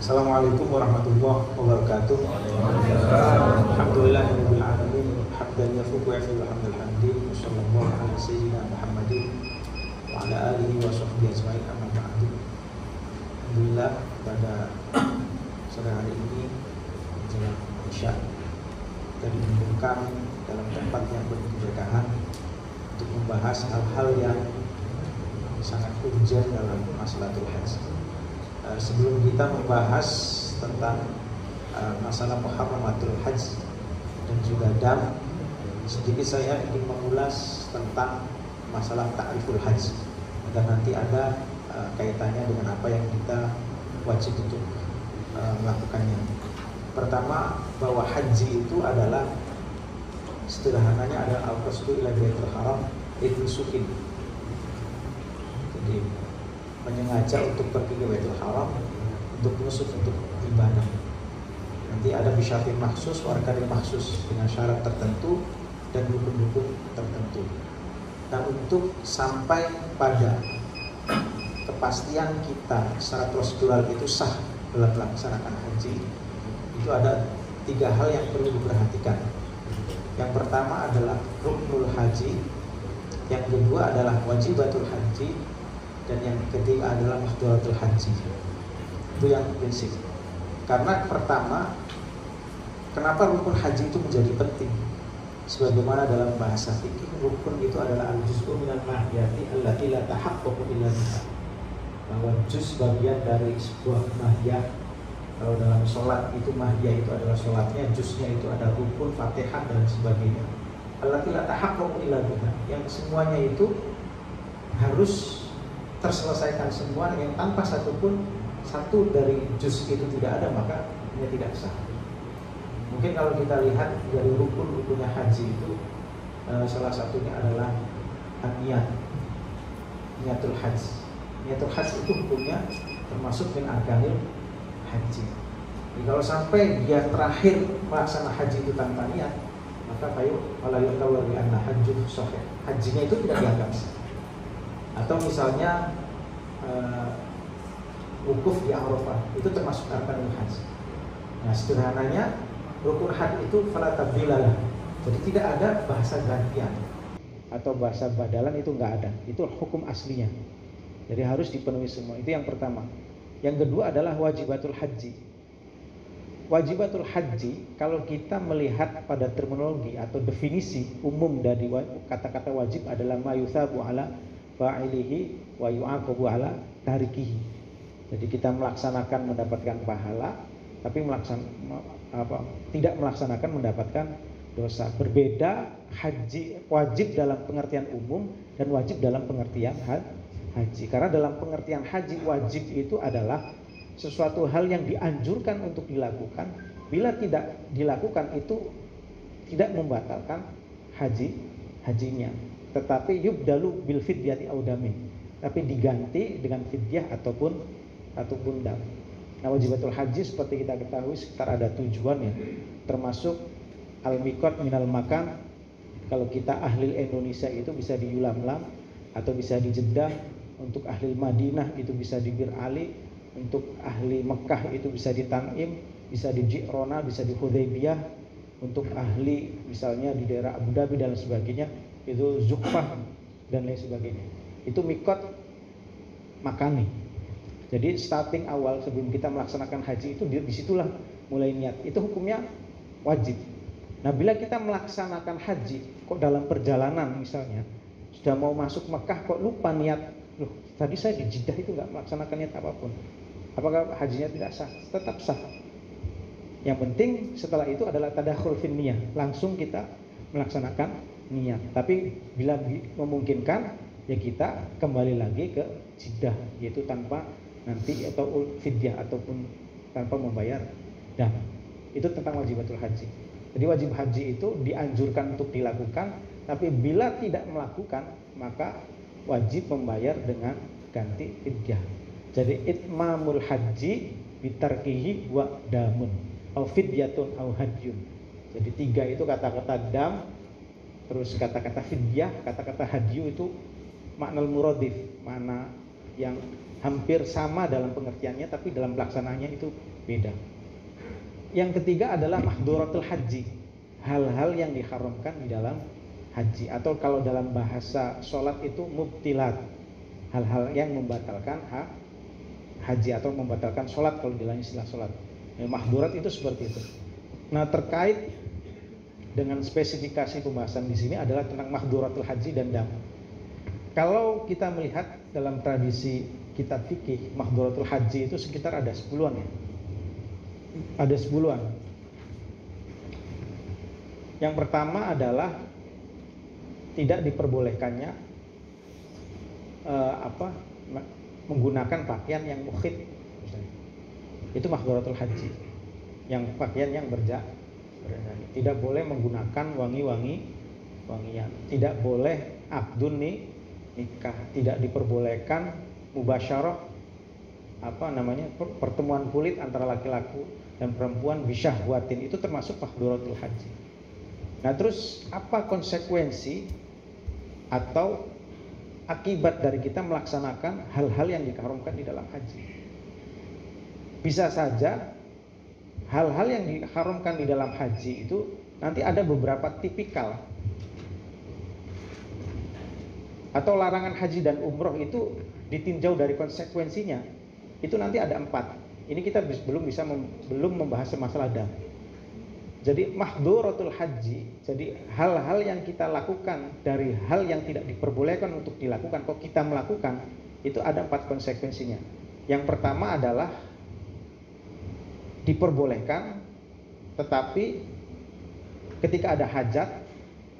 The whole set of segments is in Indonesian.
Assalamualaikum warahmatullahi wabarakatuh. Alhamdulillahirabbil alamin, hamdan yafuqu wa yafiqu hamdal hamdin, sallallahu ala sayyidina Muhammadin wa ala alihi wa sahbihi ajmain, amma ba'du. Alhamdulillah, pada sore hari ini menjelang Isya kita dikumpulkan dalam tempat yang berkeberkahan untuk membahas hal-hal yang sangat urgent dalam maslahatul hajj. Sebelum kita membahas tentang masalah muharramatul hajj dan juga dam, sedikit saya ingin mengulas tentang masalah ta'riful hajj agar nanti ada kaitannya dengan apa yang kita wajib untuk melakukannya. Pertama, bahwa haji itu adalah sederhananya adalah al-qasdu ila baitul haram itu sukin. Jadi menyengaja untuk pergi ke Baitul Haram untuk nusuk, untuk ibadah. Nanti ada bisyaratin maksus, warkarin maksus dengan syarat tertentu dan rukun-rukun tertentu. Nah, untuk sampai pada kepastian kita secara prosedural itu sah dalam melaksanakan haji, itu ada 3 hal yang perlu diperhatikan. Yang pertama adalah ruknul haji, yang kedua adalah wajibatul haji, dan yang ketiga adalah mahdhuratul haji. Itu yang prinsip. Karena pertama, kenapa rukun haji itu menjadi penting? Sebagaimana dalam bahasa fikih, rukun itu adalah al-juz'u minal mahiyati allati la tahaqqaqu illa biha. Bahwa juz bagian dari sebuah mahiyah. Kalau dalam sholat itu mahiyah itu adalah sholatnya, juznya itu ada rukun, Fatihah dan sebagainya. Allati la tahaqqaqu illa biha. Yang semuanya itu harus terselesaikan semua, yang tanpa satu dari juz itu tidak ada, maka ini tidak sah. Mungkin kalau kita lihat dari rukun-rukunnya haji itu, salah satunya adalah niat, niatul haji. Niatul haji itu hukumnya termasuk min arkanil haji. Jadi kalau sampai dia terakhir melaksanakan haji itu tanpa niat, maka wala yu'tabaru bi anna hajjuhu shahih. Hajinya itu tidak dianggap sah. Atau misalnya wukuf di Arafah, itu termasuk arkanul haji. Nah, sederhananya rukun haji itu fala tabdilalah. Jadi tidak ada bahasa gantian atau bahasa badalan, itu enggak ada. Itu hukum aslinya. Jadi harus dipenuhi semua. Itu yang pertama. Yang kedua adalah wajibatul haji. Wajibatul haji, kalau kita melihat pada terminologi atau definisi umum dari kata-kata wajib adalah ma yuthabu ala fa'ilihi wa yu'aqabu ala tarikihi. Jadi kita melaksanakan mendapatkan pahala, tapi tidak melaksanakan mendapatkan dosa. Berbeda haji, wajib dalam pengertian umum dan wajib dalam pengertian haji. Karena dalam pengertian haji, wajib itu adalah sesuatu hal yang dianjurkan untuk dilakukan. Bila tidak dilakukan, itu tidak membatalkan hajinya. Tetapi yubdalu bil fidyati audamin, tapi diganti dengan fidyah ataupun dam. Nah, wajibatul haji seperti kita ketahui sekitar ada tujuan ya, termasuk al-miqat minal makan. Kalau kita ahli Indonesia itu bisa di Yulamlam atau bisa di Jeddah, untuk ahli Madinah itu bisa di Bir Ali, untuk ahli Mekah itu bisa di Tan'im, bisa di Ji'rona, bisa di Hudaybiyah, untuk ahli misalnya di daerah Abu Dhabi dan sebagainya itu Zuhfah dan lain sebagainya. Itu mikot makani. Jadi starting awal sebelum kita melaksanakan haji itu disitulah mulai niat. Itu hukumnya wajib. Nah, bila kita melaksanakan haji kok dalam perjalanan misalnya sudah mau masuk Mekah kok lupa niat, loh tadi saya di Jeddah itu nggak melaksanakan niat apapun, apakah hajinya tidak sah? Tetap sah. Yang penting setelah itu adalah tadakhul fin niyah, langsung kita melaksanakan niat. Tapi bila memungkinkan ya kita kembali lagi ke Jeddah, yaitu tanpa nanti atau fidyah ataupun tanpa membayar dam. Itu tentang wajibatul haji. Jadi wajib haji itu dianjurkan untuk dilakukan, tapi bila tidak melakukan maka wajib membayar dengan ganti fidyah. Jadi itmamul haji bitarkihi wa damun au fidyatun au hadyun. Jadi 3 itu kata-kata dam, terus kata-kata fidyah, kata-kata hadyu itu makna muradif, mana yang hampir sama dalam pengertiannya, tapi dalam pelaksanaannya itu beda. Yang ketiga adalah mahdhuratul haji, hal-hal yang diharamkan di dalam haji, atau kalau dalam bahasa sholat itu mubtilat, hal-hal yang membatalkan haji atau membatalkan sholat kalau dalam istilah sholat. Mahdhurat itu seperti itu. Nah, terkait dengan spesifikasi pembahasan di sini adalah tentang mahdhuratul haji dan dam. Kalau kita melihat dalam tradisi kitab fikih, mahdhuratul haji itu sekitar ada 10-an ya. Ada 10-an. Yang pertama adalah tidak diperbolehkannya menggunakan pakaian yang mukhit, itu mahdhuratul haji, yang pakaian yang tidak boleh menggunakan wangian, tidak boleh akdun nikah, tidak diperbolehkan mubasyarah pertemuan kulit antara laki-laki dan perempuan bisyahwatin, itu termasuk mahdhuratul haji. Nah, terus apa konsekuensi atau akibat dari kita melaksanakan hal-hal yang diharamkan di dalam haji? Bisa saja hal-hal yang diharamkan di dalam haji itu nanti ada beberapa tipikal, atau larangan haji dan umroh itu ditinjau dari konsekuensinya itu nanti ada 4. Ini kita belum membahas masalah dam. Jadi mahdhuratul haji, jadi hal-hal yang kita lakukan dari hal yang tidak diperbolehkan untuk dilakukan, kok kita melakukan, itu ada 4 konsekuensinya. Yang pertama adalah diperbolehkan, tetapi ketika ada hajat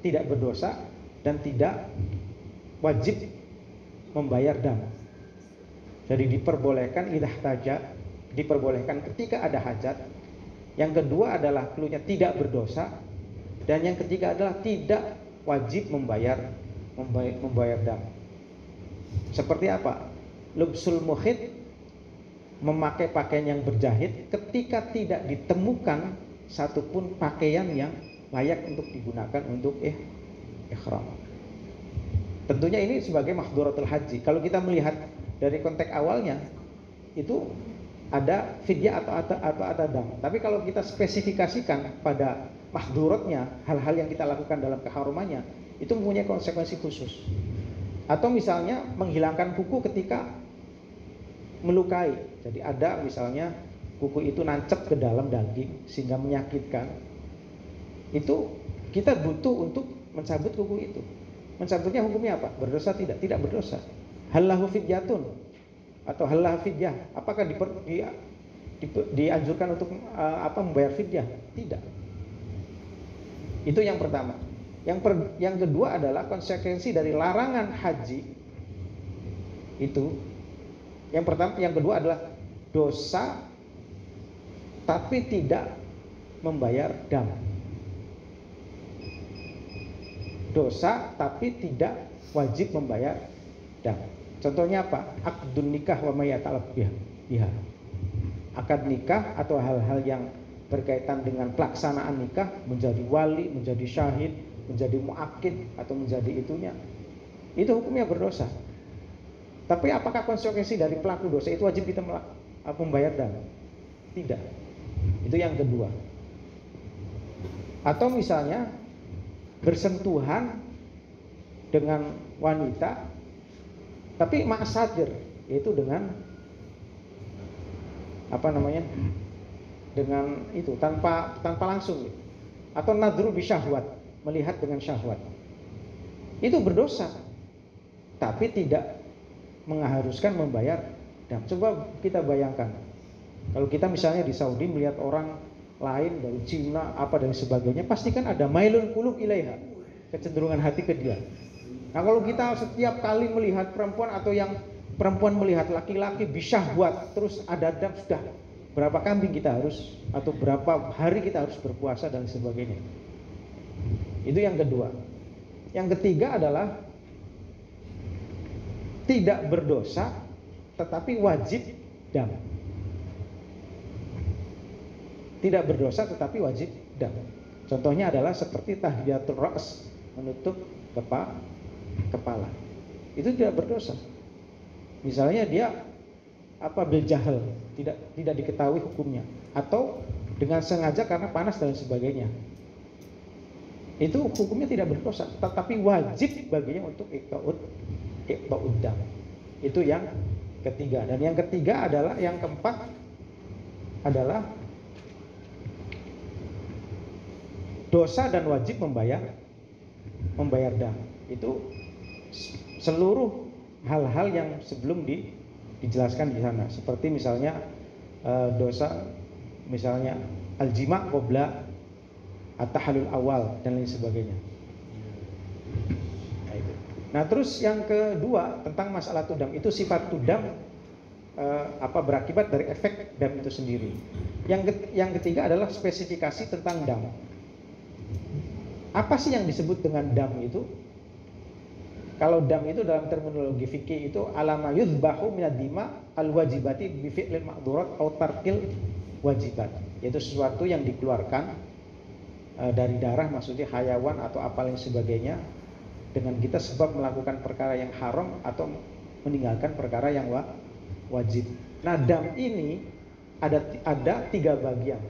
tidak berdosa dan tidak wajib membayar dam. Jadi diperbolehkan idah taja, diperbolehkan ketika ada hajat. Yang kedua adalah klunya tidak berdosa, dan yang ketiga adalah tidak wajib membayar dam. Seperti apa? Lubsul mukhit, memakai pakaian yang berjahit ketika tidak ditemukan satupun pakaian yang layak untuk digunakan untuk ihram. Tentunya ini sebagai mahdhuratul haji. Kalau kita melihat dari konteks awalnya itu ada fidyah atau ada dam. Tapi kalau kita spesifikasikan pada mahdhuratnya, hal-hal yang kita lakukan dalam keharumannya, itu mempunyai konsekuensi khusus. Atau misalnya menghilangkan kuku ketika melukai. Jadi ada misalnya kuku itu nancep ke dalam daging sehingga menyakitkan. Itu kita butuh untuk mencabut kuku itu. Mencabutnya hukumnya apa? Berdosa tidak? Tidak berdosa. Hallahu fidyatun atau hallahu fidyah. Apakah dianjurkan untuk membayar fidyah? Tidak. Itu yang pertama. Yang kedua adalah konsekuensi dari larangan haji. Itu yang pertama. Yang kedua adalah dosa tapi tidak membayar dam. Dosa tapi tidak wajib membayar dam. Contohnya apa? Akdun nikah wa mayatalab biha. Akad nikah atau hal-hal yang berkaitan dengan pelaksanaan nikah, menjadi wali, menjadi syahid, menjadi muakkid atau menjadi itunya, itu hukumnya berdosa. Tapi apakah konsekuensi dari pelaku dosa itu wajib kita membayar dam? Tidak. Itu yang kedua. Atau misalnya bersentuhan dengan wanita tapi ma'sadir, yaitu dengan dengan itu tanpa langsung, atau nadru bisyahwat, melihat dengan syahwat, itu berdosa tapi tidak mengharuskan membayar dam. Coba kita bayangkan kalau kita misalnya di Saudi melihat orang lain dari Cina dan sebagainya, pasti kan ada mailul qulub ilaiha, kecenderungan hati ke dia. Nah, kalau kita setiap kali melihat perempuan atau yang perempuan melihat laki-laki bisyahwat, terus ada dam, sudah berapa kambing kita harus, atau berapa hari kita harus berpuasa dan sebagainya. Itu yang kedua. Yang ketiga adalah tidak berdosa tetapi wajib dam. Tidak berdosa tetapi wajib dam. Contohnya adalah seperti tahiyatul ra's, menutup kepala. Itu tidak berdosa. Misalnya dia bil jahal, tidak diketahui hukumnya, atau dengan sengaja karena panas dan sebagainya, itu hukumnya tidak berdosa, tetapi wajib baginya untuk iqta'ud dam. Itu yang ketiga. Dan yang ketiga adalah, yang keempat adalah dosa dan wajib membayar dam. Itu seluruh hal-hal yang sebelum dijelaskan di sana, seperti misalnya dosa misalnya al-jima' qabla at-tahallul awal dan lain sebagainya. Nah, terus yang kedua tentang masalah tudam, itu sifat tudam berakibat dari efek dam itu sendiri. Yang ketiga adalah spesifikasi tentang dam. Apa sih yang disebut dengan dam itu? Kalau dam itu dalam terminologi fikih itu alama yuzbahu minad dima al-wajibati bi fi'lil ma'dhurat atau tarkil wajibat, yaitu sesuatu yang dikeluarkan dari darah, maksudnya hayawan atau apa lain sebagainya, dengan kita sebab melakukan perkara yang haram atau meninggalkan perkara yang wajib. Nah, dam ini ada 3 bagian.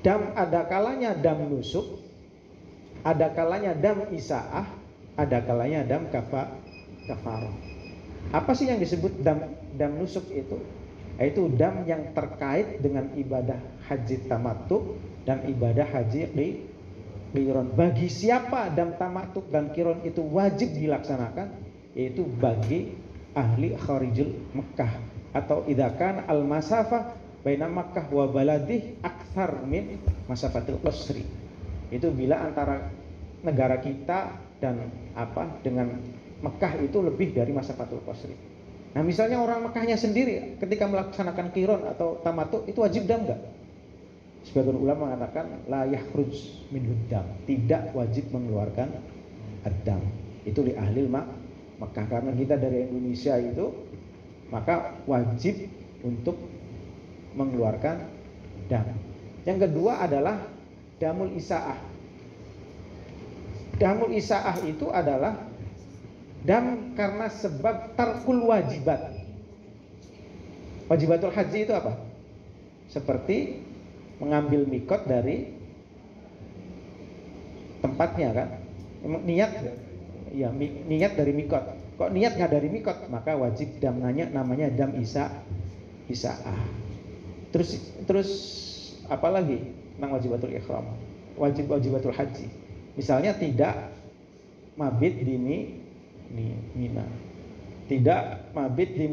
Dam ada kalanya dam nusuk, ada kalanya dam isaah, ada kalanya dam kafarah. Apa sih yang disebut dam nusuk itu? Yaitu dam yang terkait dengan ibadah haji tamattu dan ibadah haji qiron. Bagi siapa dam tamattu dan qiron itu wajib dilaksanakan? Yaitu bagi ahli kharijul Mekah, atau idza kana al masafah baina Makkah wa baladih aktsar min masafatil qasri. Itu bila antara negara kita dan dengan Mekah itu lebih dari masafatul qasri. Nah, misalnya orang Mekahnya sendiri ketika melaksanakan qiron atau tamattu itu wajib dam enggak? Sebagian ulama mengatakan la yakhruj minhu dam, tidak wajib mengeluarkan ad-dam. Itu li ahli Mekah. Karena kita dari Indonesia itu, maka wajib untuk mengeluarkan dam. Yang kedua adalah damul isaah. Damul isaah itu adalah dam karena sebab tarkul wajibat. Wajibatul haji itu apa? Seperti mengambil mikot dari tempatnya kan, niat dari mikot. Kok niat nggak dari mikot, maka wajib dam, namanya dam isaah. Terus apa lagi tentang wajibatul ihram, wajibatul haji? Misalnya tidak mabit di Mina, tidak mabit di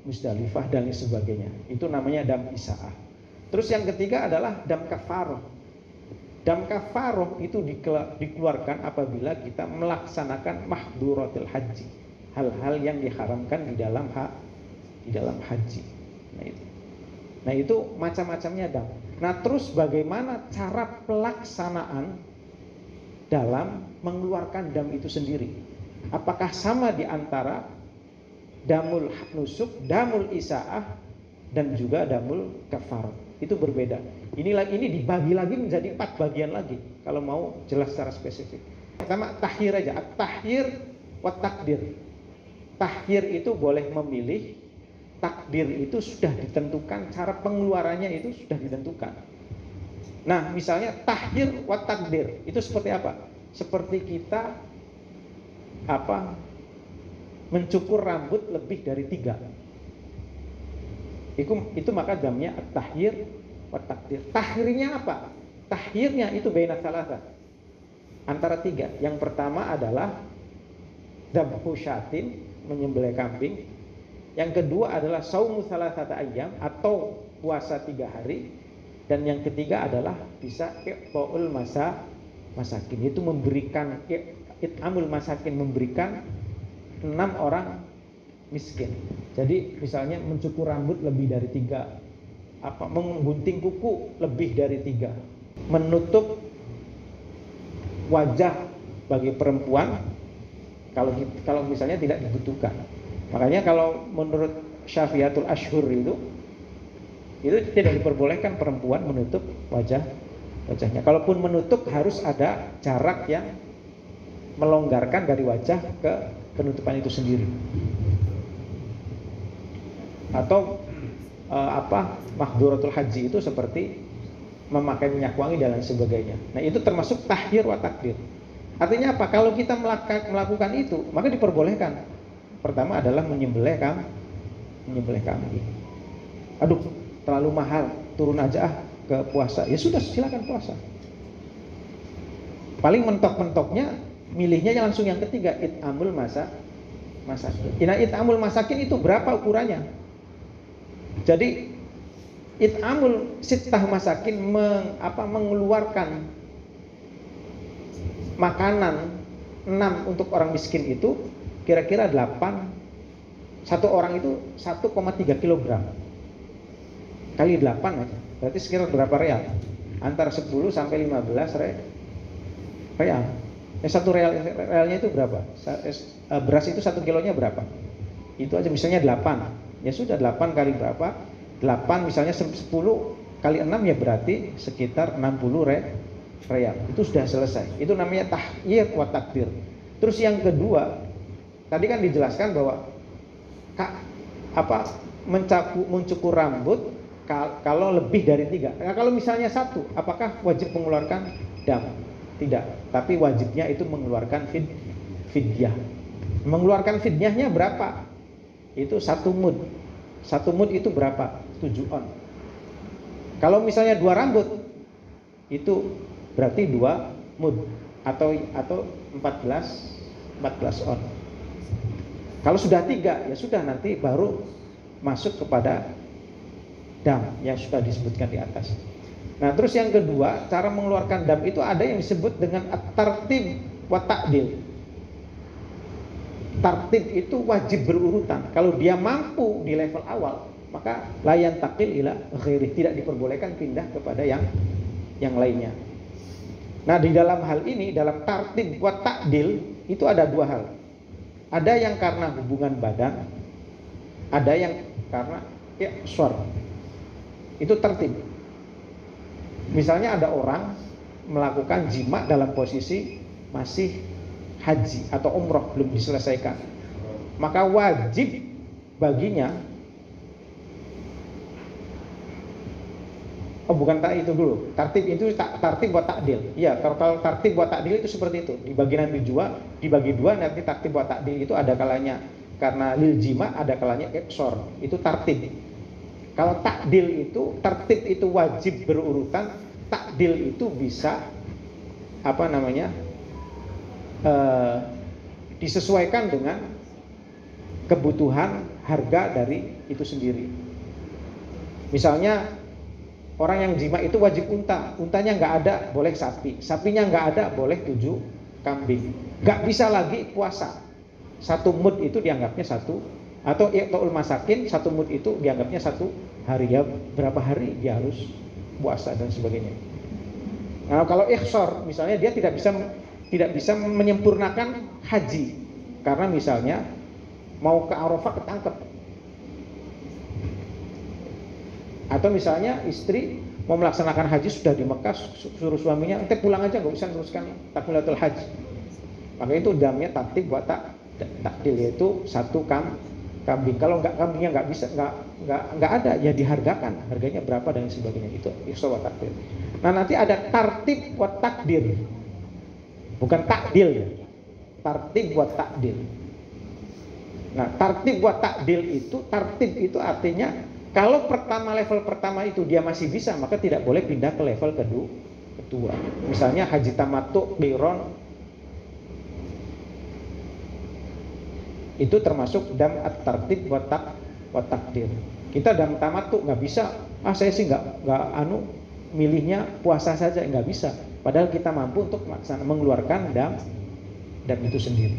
Muzdalifah dan lain sebagainya. Itu namanya dam isaah. Terus yang ketiga adalah dam kafaroh. Dam kafaroh itu dikeluarkan apabila kita melaksanakan mahdhuratul haji, hal-hal yang diharamkan di dalam haji. Nah itu macam-macamnya dam. Nah, terus bagaimana cara pelaksanaan dalam mengeluarkan dam itu sendiri? Apakah sama di antara damul nusuk, damul isaah, dan juga damul kafarah? Itu berbeda. Ini dibagi lagi menjadi 4 bagian lagi kalau mau jelas secara spesifik. Pertama tahhir aja, at-tahhir wa takdir. Tahhir itu boleh memilih, takdir itu sudah ditentukan, cara pengeluarannya itu sudah ditentukan. Nah, misalnya tahhir wa takdir itu seperti apa? Seperti kita mencukur rambut lebih dari 3. Itu maka damnya at-tahhir wa takdir. Tahhirnya apa? Tahhirnya itu baina salasa, antara 3. Yang pertama adalah dzabhu syatin, menyembelih kambing. Yang kedua adalah saumu salasata ayyam, atau puasa 3 hari. Dan yang ketiga adalah bisa iqtaul masakin, itu memberikan it'amul masakin, memberikan 6 orang miskin. Jadi misalnya mencukur rambut lebih dari 3, menggunting kuku lebih dari 3, menutup wajah bagi perempuan kalau misalnya tidak dibutuhkan. Makanya kalau menurut Syafiatul Ashhur itu tidak diperbolehkan perempuan menutup wajahnya. Kalaupun menutup harus ada jarak yang melonggarkan dari wajah ke penutupan itu sendiri. Atau mahdhuratul haji itu seperti memakai minyak wangi dan lain sebagainya. Nah, itu termasuk tahyir wa takdir. Artinya apa? Kalau kita melakukan itu, maka diperbolehkan. Pertama adalah menyembelih kambing. Aduh, terlalu mahal, turun aja ke puasa. Ya sudah, silakan puasa. Paling mentok-mentoknya milihnya langsung yang ketiga, it'amul masakin. Nah, it'amul masakin itu berapa ukurannya? Jadi it'amul sittah masakin mengeluarkan makanan 6 untuk orang miskin itu kira-kira 8. Satu orang itu 1,3 kilogram kali 8 aja. Berarti sekitar berapa real? Antara 10 sampai 15 real. Satu realnya itu berapa? Beras itu 1 kilonya berapa? Itu aja misalnya 8. Ya sudah 8 kali berapa? 8 misalnya 10 kali 6 ya berarti sekitar 60 real. Itu sudah selesai. Itu namanya tahyir wa takdir. Terus yang kedua, tadi kan dijelaskan bahwa mencukur rambut kalau lebih dari 3. Nah, kalau misalnya 1, apakah wajib mengeluarkan dam? Tidak, tapi wajibnya itu mengeluarkan fidyah. Mengeluarkan fidyahnya berapa? Itu 1 mud. 1 mud itu berapa? 7 on. Kalau misalnya 2 rambut, itu berarti 2 mud atau 14 on. Kalau sudah 3, ya sudah, nanti baru masuk kepada dam yang sudah disebutkan di atas. Nah, terus yang kedua, cara mengeluarkan dam itu ada yang disebut dengan at-tartib wa ta'dil. Tartib itu wajib berurutan. Kalau dia mampu di level awal, maka layan takil ila ghairi, tidak diperbolehkan pindah kepada yang lainnya. Nah, di dalam hal ini, dalam tartib wa ta'dil itu ada 2 hal. Ada yang karena hubungan badan, ada yang karena itu tertib. Misalnya ada orang melakukan jima dalam posisi masih haji atau umroh belum diselesaikan, maka wajib baginya itu dulu. Tartib itu tartib buat takdil. Iya, kalau tartib buat takdil itu seperti itu. Dibagi dua nanti tartib buat takdil itu ada kalanya karena lil jima, ada kalanya iksor. Itu tartib. Kalau takdil itu, tertib itu wajib berurutan. Takdil itu bisa disesuaikan dengan kebutuhan harga dari itu sendiri. Misalnya orang yang jima itu wajib untanya nggak ada boleh sapinya nggak ada boleh 7 kambing. Nggak bisa lagi puasa. 1 mud itu dianggapnya 1, atau i'taul masakin 1 mud itu dianggapnya 1 hari, ya berapa hari dia harus puasa dan sebagainya. Nah, kalau ikhsar misalnya dia tidak bisa menyempurnakan haji karena misalnya mau ke Arafah ketangkep, atau misalnya istri mau melaksanakan haji sudah di Mekah, suruh suaminya ente pulang aja nggak usah teruskan takbiratul haji, maka itu damnya tartib buat takdil, yaitu 1 kambing. Kalau kambingnya nggak ada, ya dihargakan harganya berapa dan sebagainya. Itu ikhsar wa takdir. Nah, nanti ada tartib wa takdir, bukan takdil ya, tartib wa takdil. Nah, tartib wa takdil itu, tartib itu artinya kalau level pertama itu dia masih bisa, maka tidak boleh pindah ke level kedua. Misalnya haji tamattu, qiron, itu termasuk dam at-tartib wa takdir. Kita dam tamattu nggak bisa. Saya sih nggak milihnya puasa saja, nggak bisa. Padahal kita mampu untuk mengeluarkan dam itu sendiri.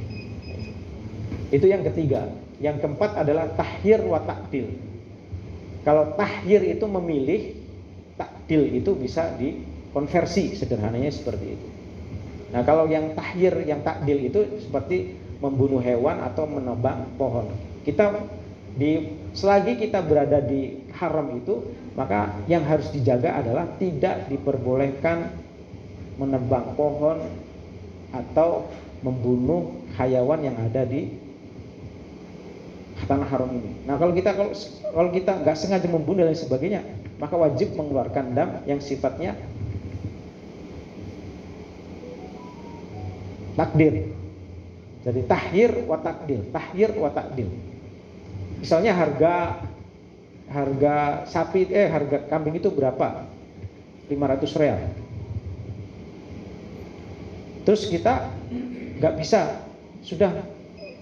Itu yang ketiga. Yang keempat adalah tahyir wa takdil. Kalau tahyir itu memilih, takdil itu bisa dikonversi, sederhananya seperti itu. Nah, kalau yang tahyir, yang takdil itu seperti membunuh hewan atau menebang pohon. Selagi kita berada di haram itu, maka yang harus dijaga adalah tidak diperbolehkan menebang pohon atau membunuh hayawan yang ada di tanah haram ini. Nah kalau kita nggak sengaja membunuh dan sebagainya, maka wajib mengeluarkan dam yang sifatnya takdir. Jadi tahir wa takdil. Misalnya harga kambing itu berapa? 500 real. Terus kita nggak bisa, sudah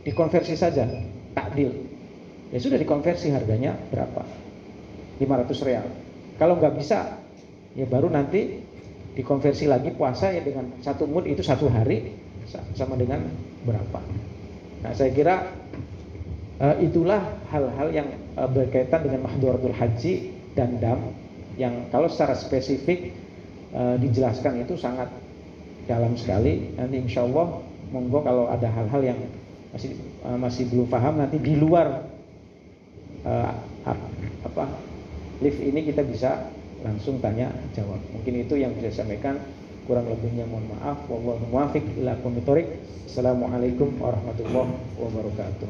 dikonversi saja, takdil. Ya sudah dikonversi, harganya berapa? 500 real. Kalau nggak bisa, ya baru nanti dikonversi lagi puasa ya dengan 1 mud itu 1 hari sama dengan berapa. Nah saya kira itulah hal-hal yang berkaitan dengan mahdhuratul haji dan dam yang kalau secara spesifik dijelaskan itu sangat dalam sekali. Nanti insya Allah monggo kalau ada hal-hal yang masih belum paham nanti di luar live ini kita bisa langsung tanya jawab. Mungkin itu yang bisa saya sampaikan, kurang lebihnya mohon maaf. Wallahu muwaffiq ila aqwamit thoriq. Assalamualaikum warahmatullahi wabarakatuh.